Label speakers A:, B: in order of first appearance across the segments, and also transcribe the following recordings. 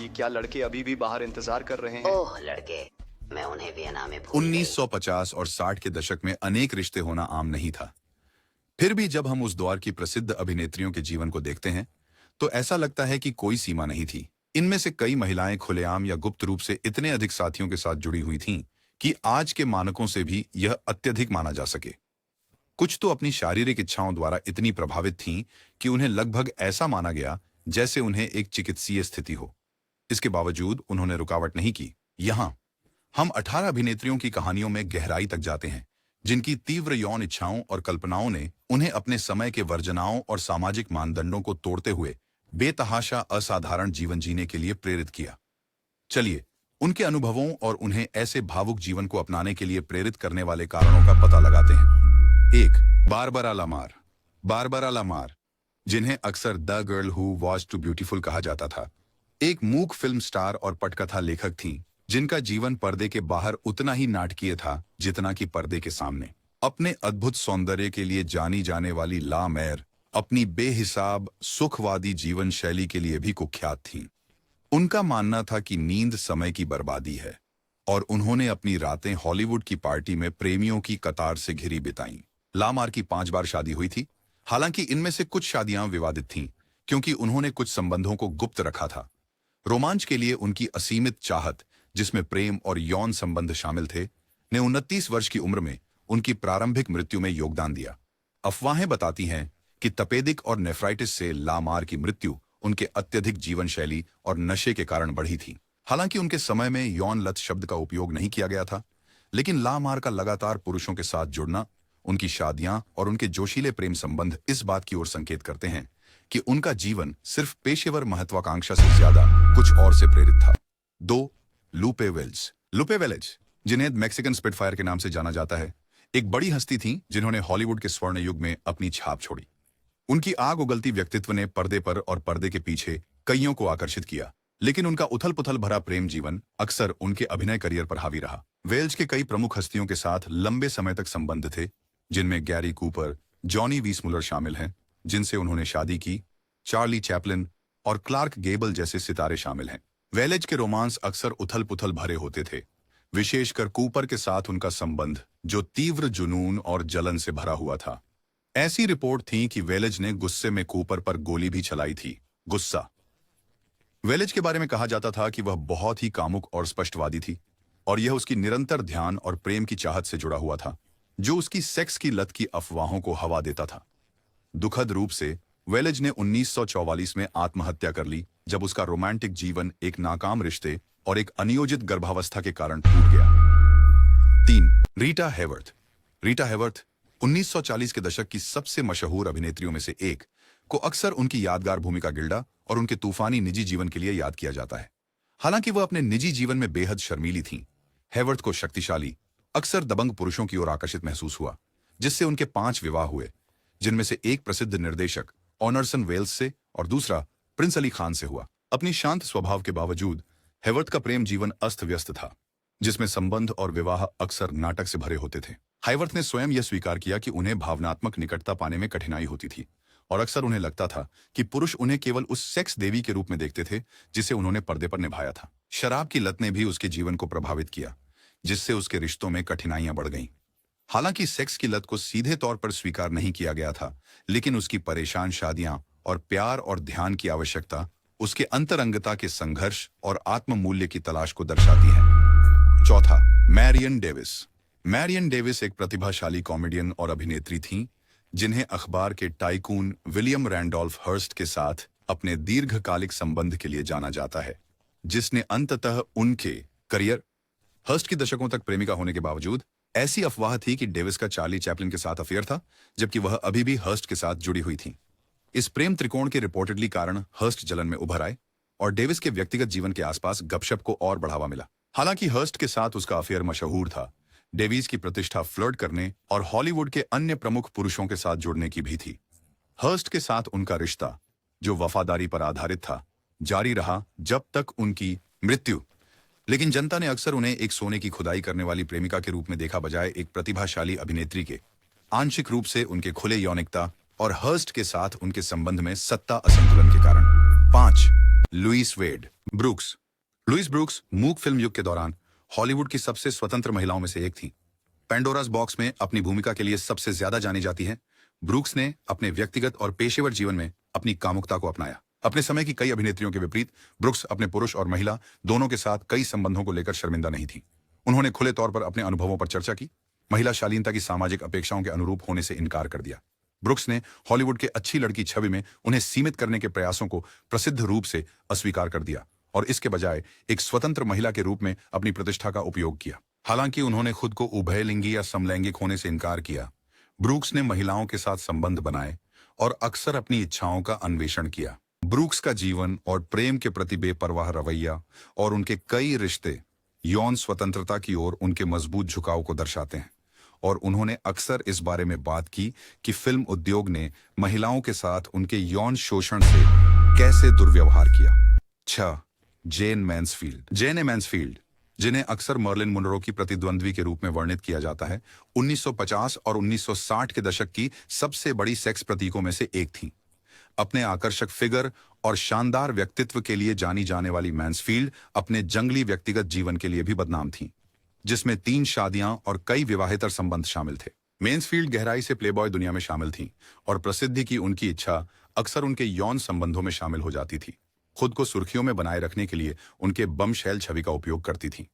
A: कि क्या लड़के अभी भी बाहर इंतजार कर रहे हैं?
B: ओह लड़के, मैं उन्हें वियना में भूल गई।
C: 1950 और 60 के दशक में अनेक रिश्ते होना आम नहीं था। फिर भी जब हम उस दौर की प्रसिद्ध अभिनेत्रियों के जीवन को देखते हैं तो ऐसा लगता है कि कोई सीमा नहीं थी। इनमें से कई महिलाएं खुलेआम या गुप्त रूप से इतने अधिक साथियों के साथ जुड़ी हुई थीं कि आज के मानकों से भी यह अत्यधिक माना जा सके। कुछ तो अपनी शारीरिक इच्छाओं द्वारा इतनी प्रभावित थीं कि उन्हें लगभग ऐसा माना गया जैसे उन्हें एक चिकित्सीय स्थिति हो। इसके बावजूद उन्होंने रुकावट नहीं की। यहाँ हम 18 अभिनेत्रियों की कहानियों में गहराई तक जाते हैं जिनकी तीव्र यौन इच्छाओं और कल्पनाओं ने उन्हें अपने समय के वर्जनाओं और सामाजिक मानदंडों को तोड़ते हुए बेतहाशा असाधारण जीवन जीने के लिए प्रेरित किया। चलिए उनके अनुभवों और उन्हें ऐसे भावुक जीवन को अपनाने के लिए प्रेरित करने वाले कारणों का पता लगाते हैं। 1. Barbara Lamar. बारबरा लामार, जिन्हें अक्सर the girl who was too beautiful कहा जाता था, एक मूक फिल्म स्टार और पटकथा लेखक थीं जिनका जीवन पर्दे के बाहर उतना ही नाटकीय था जितना कि पर्दे के सामने। अपने अद्भुत सौंदर्य के लिए जानी जाने वाली ला मैर अपनी बेहिसाब सुखवादी जीवन शैली के लिए भी कुख्यात थीं। उनका मानना था कि नींद समय की बर्बादी है और उन्होंने अपनी रातें हॉलीवुड की पार्टी में प्रेमियों की कतार से घिरी बिताईं। लामार की 5 बार शादी हुई थी। हालांकि इनमें से कुछ शादियां विवादित थीं क्योंकि उन्होंने कुछ संबंधों को गुप्त रखा था। रोमांच के लिए उनकी असीमित चाहत, जिसमें प्रेम और यौन संबंध शामिल थे, ने 29 वर्ष की उम्र में उनकी प्रारंभिक मृत्यु में योगदान दिया। अफवाहें बताती हैं कि तपेदिक और नेफ्राइटिस से लामार की मृत्यु उनके अत्यधिक जीवन शैली और नशे के कारण बढ़ी थी। हालांकि उनके समय में यौन लत शब्द का उपयोग नहीं किया गया था, लेकिन लामार का लगातार पुरुषों के साथ जुड़ना, उनकी शादियां और उनके जोशीले प्रेम संबंध इस बात की ओर संकेत करते हैं कि उनका जीवन सिर्फ पेशेवर महत्वाकांक्षा से ज्यादा कुछ और से प्रेरित था। 2. लूपे वेल्ज। लूपे वेल्ज, जिन्हें मैक्सिकन स्पिटफायर के नाम से जाना जाता है, एक बड़ी हस्ती थी जिन्होंने हॉलीवुड के स्वर्ण युग में अपनी छाप छोड़ी। उनकी आग उगलती व्यक्तित्व ने पर्दे पर और पर्दे के पीछे कईयों को आकर्षित किया, लेकिन उनका उथल-पुथल भरा प्रेम जीवन अक्सर उनके अभिनय करियर पर हावी रहा। वेल्ज के कई प्रमुख हस्तियों के साथ लंबे समय तक संबंध थे, जिनमें गैरी कूपर, जॉनी वीसमुलर शामिल हैं, जिनसे उन्होंने शादी की, चार्ली चैपलिन और क्लार्क गेबल जैसे सितारे शामिल हैं। वेलेज के रोमांस अक्सर उथल-पुथल भरे होते थे, विशेषकर कूपर के साथ उनका संबंध जो तीव्र जुनून और जलन से भरा हुआ था। ऐसी रिपोर्ट थी कि वेलेज ने गुस्से में कूपर पर गोली भी चलाई थी। गुस्सा। वेलेज के बारे में कहा जाता था कि वह बहुत ही कामुक और स्पष्टवादी थी और यह उसकी निरंतर ध्यान और प्रेम की चाहत से जुड़ा हुआ था, जो उसकी सेक्स की लत की अफवाहों को हवा देता था। दुखद रूप से वेलेज ने 1944 में आत्महत्या कर ली जब उसका रोमांटिक जीवन एक नाकाम रिश्ते और एक अनियोजित गर्भावस्था के कारण टूट गया। 3. रीटा हैवर्थ। रीटा हैवर्थ 1940 के दशक की सबसे मशहूर अभिनेत्रियों में से एक को अक्सर उनकी यादगार भूमिका गिल्डा और उनके तूफानी निजी जीवन के लिए याद किया जाता है। हालांकि वह अपने निजी जीवन में बेहद शर्मीली थीं, हैवर्थ को शक्तिशाली, अक्सर दबंग पुरुषों की ओर आकर्षित महसूस हुआ, जिससे उनके 5 विवाह हुए, जिनमें से एक प्रसिद्ध निर्देशक ऑनरसन वेल्स से और दूसरा प्रिंस अली खान से हुआ। अपनी शांत स्वभाव के बावजूद हैवर्थ का प्रेम जीवन अस्त व्यस्त था, जिसमें संबंध और विवाह अक्सर नाटक से भरे होते थे। हैवर्थ ने स्वयं यह स्वीकार किया कि उन्हें भावनात्मक निकटता पाने में कठिनाई होती थी और अक्सर उन्हें लगता था कि पुरुष उन्हें केवल उस सेक्स देवी के रूप में देखते थे जिसे उन्होंने पर्दे पर निभाया था। शराब की लत ने भी उसके जीवन को प्रभावित किया, जिससे उसके रिश्तों में कठिनाइयां बढ़ गईं। हालांकि सेक्स की लत को सीधे तौर पर स्वीकार नहीं किया गया था, लेकिन उसकी परेशान शादियां और प्यार और ध्यान की आवश्यकता उसके अंतरंगता के संघर्ष और आत्ममूल्य की तलाश को दर्शाती है। 4. Marrion Davis. मैरियन डेविस एक प्रतिभाशाली कॉमेडियन और अभिनेत्री थीं, जिन्हें अखबार के टाइकून विलियम रैंडोल्फ हर्स्ट के साथ अपने दीर्घकालिक संबंध के लिए जाना जाता है, जिसने अंततः उनके करियर। हर्स्ट की दशकों तक प्रेमिका होने के बावजूद ऐसी अफवाह थी कि डेविस का चार्ली चैपलिन के साथ अफेयर था, जबकि वह अभी भी हर्स्ट के साथ जुड़ी हुई थी। इस प्रेम त्रिकोण के रिपोर्टेडली कारण हर्स्ट जलन में उभर आए और डेविस के व्यक्तिगत जीवन के आसपास गपशप को और बढ़ावा मिला। हालांकि हर्स्ट के साथ उसका अफेयर मशहूर था, डेविस की प्रतिष्ठा फ्लर्ट करने और हॉलीवुड के अन्य प्रमुख पुरुषों के साथ जुड़ने की भी थी। हर्स्ट के साथ उनका रिश्ता, जो वफादारी पर आधारित था, जारी रहा जब तक उनकी मृत्यु। लेकिन जनता ने अक्सर उन्हें एक सोने की खुदाई करने वाली प्रेमिका के रूप में देखा, बजाय एक प्रतिभाशाली अभिनेत्री के। आंशिक रूप से उनके खुले यौनिकता और हर्स्ट के साथ उनके संबंध में सत्ता असंतुलन के कारण। 5. लुइस वेड ब्रूक्स। लुइस ब्रूक्स मूक फिल्म युग के दौरान हॉलीवुड की सबसे स्वतंत्र महिलाओं में से एक थी। पेंडोरास बॉक्स में अपनी भूमिका के लिए सबसे ज्यादा जानी जाती है। ब्रूक्स ने अपने व्यक्तिगत और पेशेवर जीवन में अपनी कामुकता को अपनाया। अपने समय की कई अभिनेत्रियों के विपरीत ब्रूक्स अपने पुरुष और महिला दोनों के साथ कई संबंधों को लेकर शर्मिंदा नहीं थी। उन्होंने खुले तौर पर अपने अनुभवों पर चर्चा की, महिला शालीनता की सामाजिक अपेक्षाओं के अनुरूप होने से इनकार कर दिया। ब्रूक्स ने हॉलीवुड के अच्छी लड़की छवि में उन्हें सीमित करने के प्रयासों को प्रसिद्ध रूप से अस्वीकार कर दिया और इसके बजाय एक स्वतंत्र महिला के रूप में अपनी प्रतिष्ठा का उपयोग किया। हालांकि उन्होंने खुद को उभयलिंगी या समलैंगिक होने से इनकार किया। ब्रूक्स ने महिलाओं के साथ संबंध बनाए और अक्सर अपनी इच्छाओं का अन्वेषण किया। ब्रूक्स का जीवन और प्रेम के प्रति बेपरवाह रवैया और उनके कई रिश्ते यौन स्वतंत्रता की ओर उनके मजबूत झुकाव को दर्शाते हैं और उन्होंने अक्सर इस बारे में बात की कि फिल्म उद्योग ने महिलाओं के साथ उनके यौन शोषण से कैसे दुर्व्यवहार किया। 6. जेन मैन्सफील्ड, जिन्हें अक्सर मर्लिन मुनरो की प्रतिद्वंद्वी के रूप में वर्णित किया जाता है, 1950 और 1960 के दशक की सबसे बड़ी सेक्स प्रतीकों में से एक थी। अपने आकर्षक फिगर और शानदार व्यक्तित्व के लिए जानी जाने वाली मैन्सफील्ड अपने जंगली व्यक्तिगत जीवन के लिए भी बदनाम थी, जिसमें 3 शादियां और कई विवाहेतर संबंध शामिल थे। मैन्सफील्ड गहराई से प्लेबॉय दुनिया में शामिल थीं और प्रसिद्धि की उनकी इच्छा अक्सर उनके यौन संबंधों में शामिल हो जाती थी। खुद को सुर्खियों में बनाए रखने के लिए उनके बमशैल छवि का उपयोग करती थीं।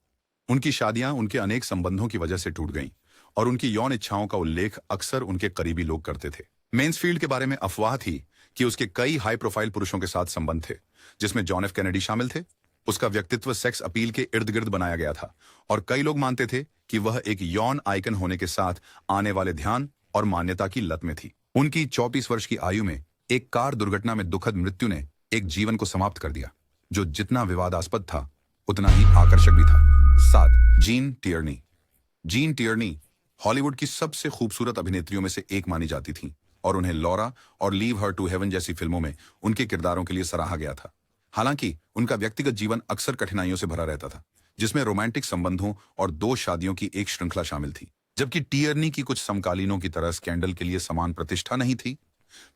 C: उनकी शादियां उनके अनेक संबंधों की वजह से टूट गईं और उनकी यौन इच्छाओं का उल्लेख अक्सर उनके करीबी लोग करते थे। मैन्सफील्ड के बारे में अफवाह थी कि उसके कई हाई प्रोफाइल पुरुषों के साथ संबंध थे, जिसमें जॉन एफ कैनेडी शामिल थे। उसका व्यक्तित्व सेक्स अपील के इर्द गिर्द बनाया गया था और कई लोग मानते थे कि वह एक यौन आइकन होने के साथ आने वाले ध्यान और मान्यता की लत में थी। उनकी 34 वर्ष की आयु में एक कार दुर्घटना में दुखद मृत्यु ने एक जीवन को समाप्त कर दिया, जो जितना विवादास्पद था उतना ही आकर्षक भी था। 7. जीन टियर्नी हॉलीवुड की सबसे खूबसूरत अभिनेत्रियों में से एक मानी जाती थीं और उन्हें लॉरा और लीव हर टू हेवन जैसी फिल्मों में उनके किरदारों के लिए सराहा गया था। हालांकि उनका व्यक्तिगत जीवन अक्सर कठिनाइयों से भरा रहता था, जिसमें रोमांटिक संबंधों और 2 शादियों की एक श्रृंखला शामिल थी। जबकि टियर्नी की कुछ समकालीनों की तरह स्कैंडल के लिए समान प्रतिष्ठा नहीं थी,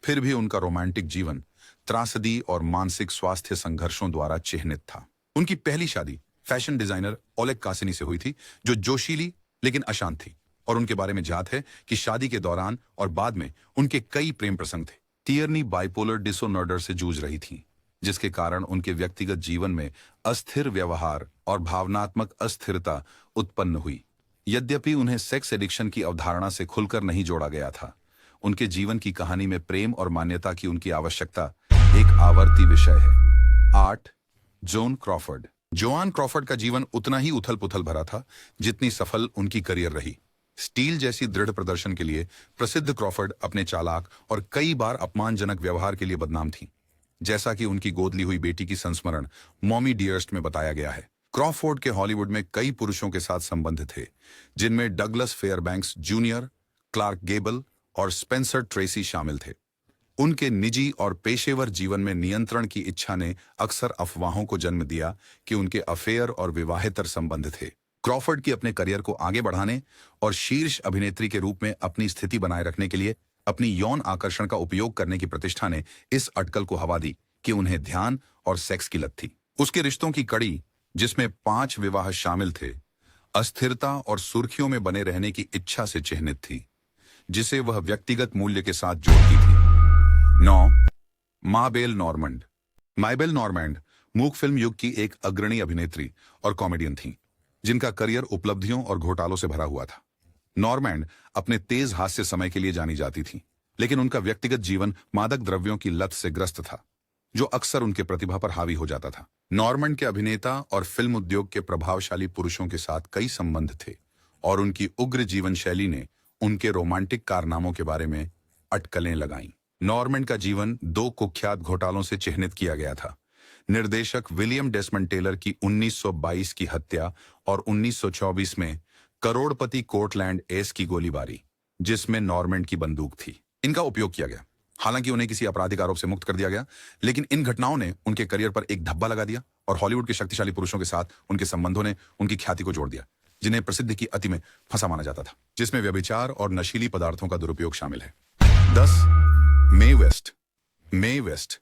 C: फिर भी उनका रोमांटिक जीवन त्रासदी और मानसिक स्वास्थ्य संघर्षों द्वारा चिह्नित था। उनकी पहली शादी फैशन डिजाइनर ओलेग कासिनी से हुई थी, जो जोशीली लेकिन अशांत थी, और उनके बारे में ज्ञात है कि शादी के दौरान और बाद में उनके कई प्रेम प्रसंग थे। टियर्नी बाइपोलर डिसऑर्डर से जूझ रही थी, जिसके कारण उनके व्यक्तिगत जीवन में अस्थिर व्यवहार और भावनात्मक अस्थिरता उत्पन्न हुई। यद्यपि उन्हें सेक्स एडिक्शन की अवधारणा से खुलकर नहीं जोड़ा गया था, उनके जीवन की कहानी में प्रेम और मान्यता की उनकी आवश्यकता एक आवर्ती विषय है। 8. जोआन क्रॉफर्ड का जीवन उतना ही उथल पुथल भरा था जितनी सफल उनकी करियर रही। स्टील जैसी दृढ़ प्रदर्शन के लिए प्रसिद्ध क्रॉफर्ड अपने चालाक और कई बार अपमानजनक व्यवहार के लिए बदनाम थी, जैसा कि उनकी गोद ली हुई बेटी की संस्मरण मॉमी डियर्स्ट में बताया गया है। क्रॉफोर्ड के हॉलीवुड में कई पुरुषों के साथ संबंध थे, जिनमें Douglas Fairbanks junior, Clark Gable और स्पेंसर ट्रेसी शामिल थे। उनके निजी और पेशेवर जीवन में नियंत्रण की इच्छा ने अक्सर अफवाहों को जन्म दिया कि उनके अफेयर और विवाहेतर संबंध थे। क्रॉफर्ड की अपने करियर को आगे बढ़ाने और शीर्ष अभिनेत्री के रूप में अपनी स्थिति बनाए रखने के लिए अपनी यौन आकर्षण का उपयोग करने की प्रतिष्ठा ने इस अटकल को हवा दी कि उन्हें ध्यान और सेक्स की लत थी। उसके रिश्तों की कड़ी, जिसमें 5 विवाह शामिल थे, अस्थिरता और सुर्खियों में बने रहने की इच्छा से चिह्नित थी, जिसे वह व्यक्तिगत मूल्य के साथ जोड़ती थी। 9. माबेल नॉर्मैंड मूक फिल्म युग की एक अग्रणी अभिनेत्री और कॉमेडियन थीं, जिनका करियर उपलब्धियों और घोटालों से भरा हुआ था। नॉर्मैंड अपने तेज हास्य समय के लिए जानी जाती थी, लेकिन उनका व्यक्तिगत जीवन मादक द्रव्यों की लत से ग्रस्त था, जो अक्सर उनके प्रतिभा पर हावी हो जाता था। नॉर्मैंड के अभिनेता और फिल्म उद्योग के प्रभावशाली पुरुषों के साथ कई संबंध थे और उनकी उग्र जीवन शैली ने उनके रोमांटिक कारनामों के बारे में अटकलें लगाईं। नॉर्मैंड का जीवन 2 कुख्यात घोटालों से चिह्नित किया गया था। निर्देशक विलियम डेसमंड टेलर की 1922 की हत्या और 1924 में करोड़पति कोर्टलैंड एस की गोलीबारी, जिसमें नॉर्मैंड की बंदूक थी, इनका उपयोग किया गया। हालांकि उन्हें किसी आपराधिक आरोप से मुक्त कर दिया गया, लेकिन इन घटनाओं ने उनके करियर पर एक धब्बा लगा दिया और हॉलीवुड के शक्तिशाली पुरुषों के साथ उनके संबंधों ने उनकी ख्याति को जोड़ दिया, जिन्हें प्रसिद्धि की अति में फंसा माना जाता था, जिसमें व्यभिचार और नशीली पदार्थों का दुरुपयोग शामिल है। 10. मे वेस्ट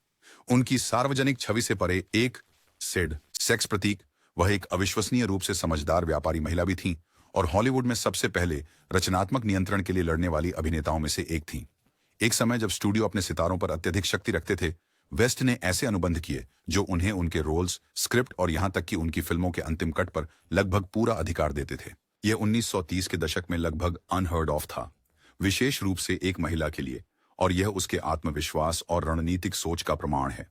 C: उनकी सार्वजनिक छवि से परे एक सेड सेक्स प्रतीक, वह एक अविश्वसनीय रूप से समझदार व्यापारी महिला भी थीं और हॉलीवुड में सबसे पहले रचनात्मक नियंत्रण के लिए लड़ने वाली अभिनेताओं में से एक थीं। एक समय जब स्टूडियो अपने सितारों पर अत्यधिक शक्ति रखते थे, वेस्ट ने ऐसे अनुबंध किए जो उन्हें उनके रोल्स, स्क्रिप्ट और यहां तक कि उनकी फिल्मों के अंतिम कट पर लगभग पूरा अधिकार देते थे। यह 1930 के दशक में लगभग अनहर्ड ऑफ था, विशेष रूप से एक महिला के लिए, और यह उसके आत्मविश्वास और रणनीतिक सोच का प्रमाण है।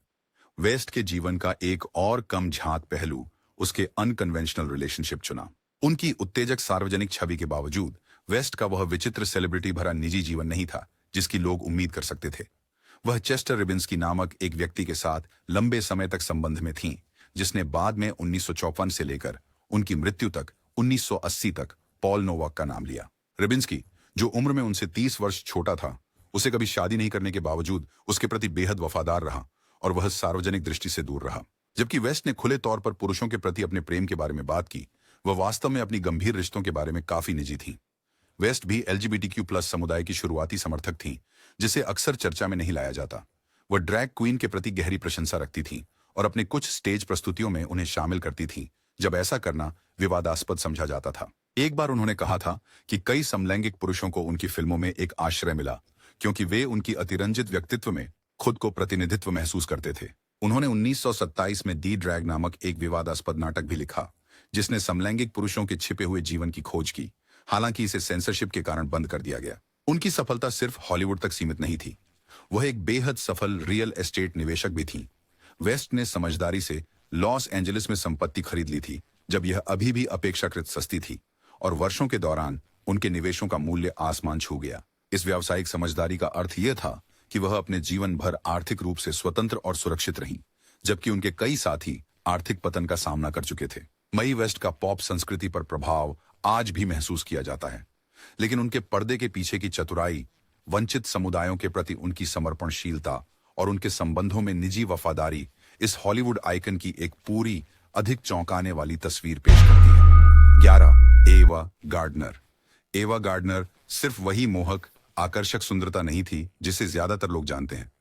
C: वेस्ट के जीवन का एक और कम झांक पहलू उसके अनकन्वेंशनल रिलेशनशिप चुना। उनकी उत्तेजक सार्वजनिक छवि के बावजूद वेस्ट का वह विचित्र सेलिब्रिटी भरा निजी जीवन नहीं था जिसकी लोग उम्मीद कर सकते थे। वह चेस्टर रिबिन्स्की नामक एक व्यक्ति के साथ लंबे समय तक संबंध में थीं, जिसने बाद में 1954 से लेकर उनकी मृत्यु तक 1980 तक पॉल नोवाक का नाम लिया। रिबिन्स्की, जो उम्र में उनसे 30 वर्ष छोटा था, उसे कभी शादी नहीं करने के बावजूद उसके प्रति बेहद वफादार रहा और वह सार्वजनिक दृष्टि से दूर रहा। जबकि वेस्ट ने खुले तौर पर पुरुषों के प्रति अपने प्रेम के बारे में बात की, वह वास्तव में अपनी गंभीर रिश्तों के बारे में काफी निजी थी। वेस्ट भी LGBTQ+ समुदाय की शुरुआती समर्थक थीं, जिसे अक्सर चर्चा में नहीं लाया जाता। वह ड्रैग क्वीन के प्रति गहरी प्रशंसा रखती थीं और अपने कुछ स्टेज प्रस्तुतियों में उन्हें शामिल करती थीं, जब ऐसा करना विवादास्पद समझा जाता था। एक बार उन्होंने कहा था कि कई समलैंगिक पुरुषों को उनकी फिल्मों में एक आश्रय मिला क्योंकि वे उनकी अतिरंजित व्यक्तित्व में खुद को प्रतिनिधित्व महसूस करते थे। उन्होंने 1927 में दी ड्रैग नामक एक विवादास्पद नाटक भी लिखा, जिसने समलैंगिक पुरुषों के छिपे हुए जीवन की खोज की। हालांकि इसे सेंसरशिप के कारण बंद कर दिया गया। उनकी सफलता सिर्फ हॉलीवुड तक सीमित नहीं थी, वह एक बेहद सफल रियल एस्टेट निवेशक भी थीं। वेस्ट ने समझदारी से लॉस एंजलिस में संपत्ति खरीद ली थी जब यह अभी भी अपेक्षाकृत सस्ती थी, और वर्षों के दौरान उनके निवेशों का मूल्य आसमान छू गया। इस व्यावसायिक समझदारी का अर्थ यह था कि वह अपने जीवन भर आर्थिक रूप से स्वतंत्र और सुरक्षित रहीं, जबकि उनके कई साथी आर्थिक पतन का सामना कर चुके थे। मई वेस्ट का पॉप संस्कृति पर प्रभाव आज भी महसूस किया जाता है, लेकिन उनके पर्दे के पीछे की चतुराई, वंचित समुदायों के प्रति उनकी समर्पणशीलता और उनके संबंधों में निजी वफादारी इस हॉलीवुड आइकन की एक पूरी, अधिक चौंकाने वाली तस्वीर पेश करती है। 11 एवा गार्डनर। एवा गार्डनर सिर्फ वही मोहक, आकर्षक सुंदरता नहीं थी जिसे ज्यादातर लोग जानते हैं।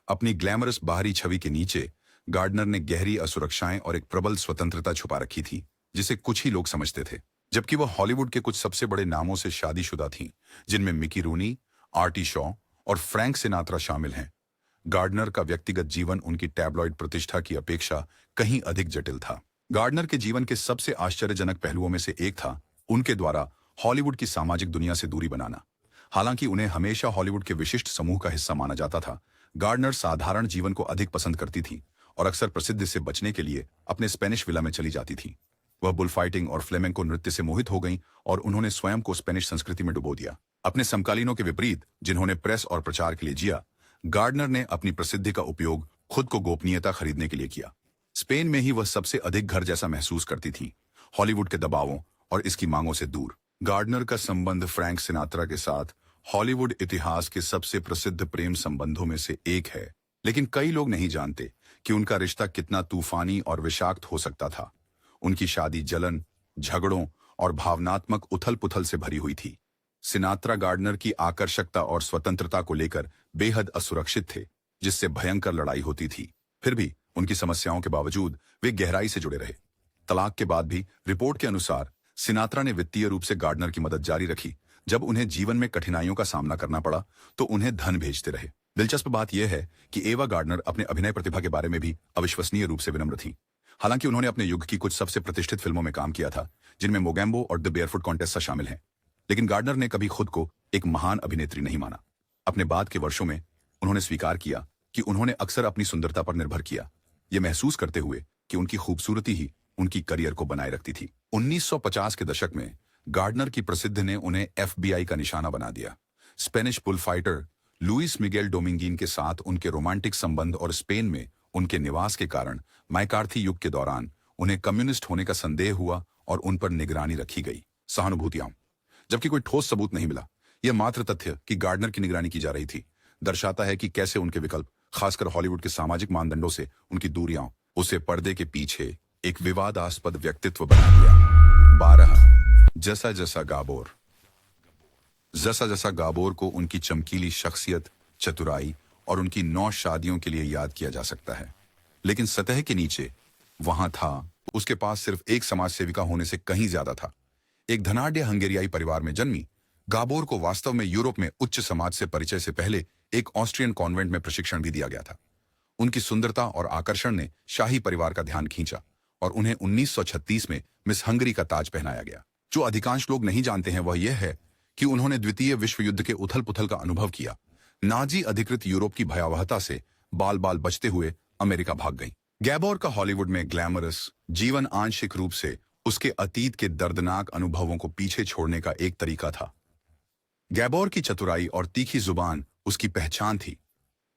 C: अपनी ग्लैमरस बाहरी छवि के नीचे गार्डनर ने गहरी असुरक्षाएं और एक प्रबल स्वतंत्रता छुपा रखी थी, जिसे कुछ ही लोग समझते थे। जबकि वह हॉलीवुड के कुछ सबसे बड़े नामों से शादीशुदा थीं, जिनमें मिकी रूनी, आर्टी शॉ और फ्रैंक सिनात्रा शामिल हैं, गार्डनर का व्यक्तिगत जीवन उनकी टैबलॉइड प्रतिष्ठा की अपेक्षा कहीं अधिक जटिल था। गार्डनर के जीवन के सबसे आश्चर्यजनक पहलुओं में से एक था उनके द्वारा हॉलीवुड की सामाजिक दुनिया से दूरी बनाना। हालांकि उन्हें हमेशा हॉलीवुड के विशिष्ट समूह का हिस्सा माना जाता था, गार्डनर साधारण जीवन को अधिक पसंद करती थी और अक्सर प्रसिद्धि से बचने के लिए अपने स्पेनिश विला में चली जाती थी। वह बुलफाइटिंग और फ्लेमेंको नृत्य से मोहित हो गईं और उन्होंने स्वयं को स्पेनिश संस्कृति में डुबो दिया। अपने समकालीनों के विपरीत, जिन्होंने प्रेस और प्रचार के लिए जिया, गार्डनर ने अपनी प्रसिद्धि का उपयोग खुद को गोपनीयता खरीदने के लिए किया। स्पेन में ही वह सबसे अधिक घर जैसा महसूस करती थी, हॉलीवुड के दबावों और इसकी मांगों से दूर। गार्डनर का संबंध फ्रैंक सिनात्रा के साथ हॉलीवुड इतिहास के सबसे प्रसिद्ध प्रेम संबंधों में से एक है, लेकिन कई लोग नहीं जानते कि उनका रिश्ता कितना तूफानी और विषाक्त हो सकता था। उनकी शादी जलन, झगड़ों और भावनात्मक उथल-पुथल से भरी हुई थी। सिनात्रा गार्डनर की आकर्षकता और स्वतंत्रता को लेकर बेहद असुरक्षित थे, जिससे भयंकर लड़ाई होती थी। फिर भी उनकी समस्याओं के बावजूद वे गहराई से जुड़े रहे। तलाक के बाद भी रिपोर्ट के अनुसार सिनात्रा ने वित्तीय रूप से गार्डनर की मदद जारी रखी। जब उन्हें जीवन में कठिनाइयों का सामना करना पड़ा तो उन्हें धन भेजते रहे। दिलचस्प बात यह है कि एवा गार्डनर अपने अभिनय प्रतिभा के बारे में भी अविश्वसनीय रूप से विनम्र थी। हालांकि उन्होंने अपने युग की कुछ सबसे प्रतिष्ठित फिल्मों में काम किया था, जिनमें मोगैम्बो और द बेयरफुट कॉन्टेस्टा शामिल हैं, लेकिन गार्डनर ने कभी खुद को एक महान अभिनेत्री नहीं माना। अपने बाद के वर्षों में उन्होंने स्वीकार किया कि उन्होंने अक्सर अपनी सुंदरता पर निर्भर किया, ये महसूस करते हुए कि उनकी खूबसूरती ही उनकी करियर को बनाए रखती थी। 1950 के दशक में गार्डनर की प्रसिद्धि ने उन्हें FBI का निशाना बना दिया। स्पेनिश बुलफाइटर लुइस मिगेल डोमिंगीन के साथ उनके रोमांटिक संबंध और स्पेन में उनके निवास के कारण मैकार्थी युग के दौरान उन्हें कम्युनिस्ट होने का संदेह हुआ और उन पर निगरानी रखी गई। सहानुभूतियां। जबकि कोई ठोस सबूत नहीं मिला, यह मात्र तथ्य कि गार्डनर की निगरानी की जा रही थी दर्शाता है कि कैसे उनके विकल्प, खासकर हॉलीवुड के सामाजिक मानदंडों से उनकी दूरियां, उसे पर्दे के पीछे एक विवादास्पद व्यक्तित्व बना दिया। 12 जसा जसा गाबोर को उनकी चमकीली शख्सियत, चतुराई और उनकी 9 शादियों के लिए याद किया जा सकता है, लेकिन सतह के नीचे वहां था, उसके पास सिर्फ एक समाज सेविका होने से कहीं ज्यादा था। एक धनाढ्य हंगेरियाई परिवार में जन्मी गाबोर को वास्तव में यूरोप में उच्च समाज से परिचय से पहले एक ऑस्ट्रियन कॉन्वेंट में प्रशिक्षण भी दिया गया था। उनकी सुंदरता और आकर्षण ने शाही परिवार का ध्यान खींचा और उन्हें 1936 में मिस हंगरी का ताज पहनाया गया। जो अधिकांश लोग नहीं जानते हैं वह यह है कि उन्होंने द्वितीय विश्व युद्ध के उथल पुथल का अनुभव किया। नाजी अधिकृत यूरोप की भयावहता से बाल बाल बचते हुए अमेरिका भाग गई। गैबोर का हॉलीवुड में ग्लैमरस जीवन आंशिक रूप से उसके अतीत के दर्दनाक अनुभवों को पीछे छोड़ने का एक तरीका था। गैबोर की चतुराई और तीखी जुबान उसकी पहचान थी,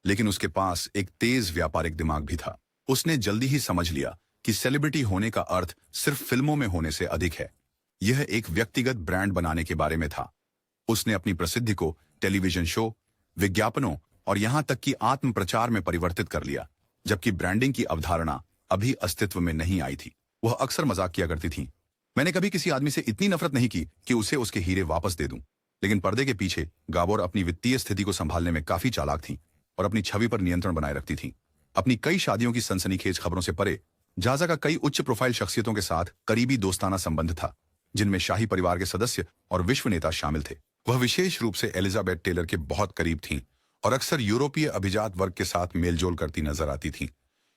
C: लेकिन उसके पास एक तेज व्यापारिक दिमाग भी था। उसने जल्दी ही समझ लिया कि सेलिब्रिटी होने का अर्थ सिर्फ फिल्मों में होने से अधिक है। यह एक व्यक्तिगत ब्रांड बनाने के बारे में था। उसने अपनी प्रसिद्धि को टेलीविजन शो, विज्ञापनों और यहां तक कि आत्म प्रचार में परिवर्तित कर लिया, जबकि ब्रांडिंग की अवधारणा अभी अस्तित्व में नहीं आई थी। वह अक्सर मजाक किया करती थी, मैंने कभी किसी आदमी से इतनी नफरत नहीं की कि उसे उसके हीरे वापस दे दूं। लेकिन पर्दे के पीछे गाबोर अपनी वित्तीय स्थिति को संभालने में काफी चालाक थी और अपनी छवि पर नियंत्रण बनाए रखती थी। अपनी कई शादियों की सनसनीखेज खबरों से परे जाजा का कई उच्च प्रोफाइल शख्सियतों के साथ करीबी दोस्ताना संबंध था, जिनमें शाही परिवार के सदस्य और विश्व नेता शामिल थे। वह विशेष रूप से एलिजाबेथ टेलर के बहुत करीब थीं और अक्सर यूरोपीय अभिजात वर्ग के साथ मेलजोल करती नजर आती थीं,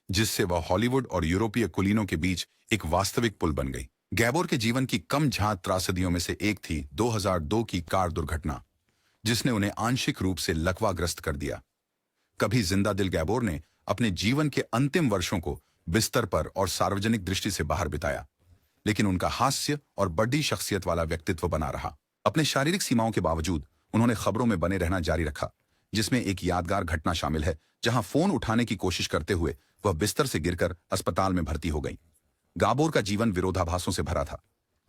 C: जिससे वह हॉलीवुड और यूरोपीय कुलीनों के बीच एक वास्तविक पुल बन गई। गैबोर के जीवन की कम झांत त्रासदियों में से एक थी 2002 की कार दुर्घटना, जिसने उन्हें आंशिक रूप से लकवाग्रस्त कर दिया। कभी जिंदा दिल गैबोर ने अपने जीवन के अंतिम वर्षों को बिस्तर पर और सार्वजनिक दृष्टि से बाहर बिताया, लेकिन उनका हास्य और बड़ी शख्सियत वाला व्यक्तित्व बना रहा। अपने शारीरिक सीमाओं के बावजूद उन्होंने खबरों में बने रहना जारी रखा, जिसमें एक यादगार घटना शामिल है जहां फोन उठाने की कोशिश करते हुए वह बिस्तर से गिरकर अस्पताल में भर्ती हो गई। गाबोर का जीवन विरोधाभासों से भरा था।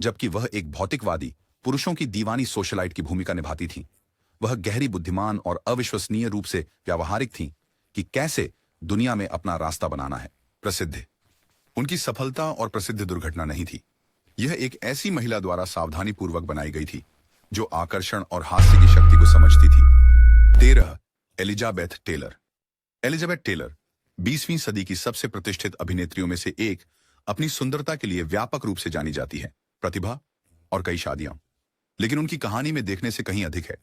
C: जबकि वह एक भौतिकवादी, पुरुषों की दीवानी सोशलाइट की भूमिका निभाती थी, वह गहरी बुद्धिमान और अविश्वसनीय रूप से व्यावहारिक थी कि कैसे दुनिया में अपना रास्ता बनाना है। प्रसिद्ध उनकी सफलता और प्रसिद्ध दुर्घटना नहीं थी। यह एक ऐसी महिला द्वारा सावधानीपूर्वक बनाई गई थी जो आकर्षण और हास्य की शक्ति को समझती थी। 13 एलिजाबेथ टेलर। एलिजाबेथ टेलर 20वीं सदी की सबसे प्रतिष्ठित अभिनेत्रियों में से एक अपनी सुंदरता के लिए व्यापक रूप से जानी जाती है, प्रतिभा और कई शादियां। लेकिन उनकी कहानी में देखने से कहीं अधिक है।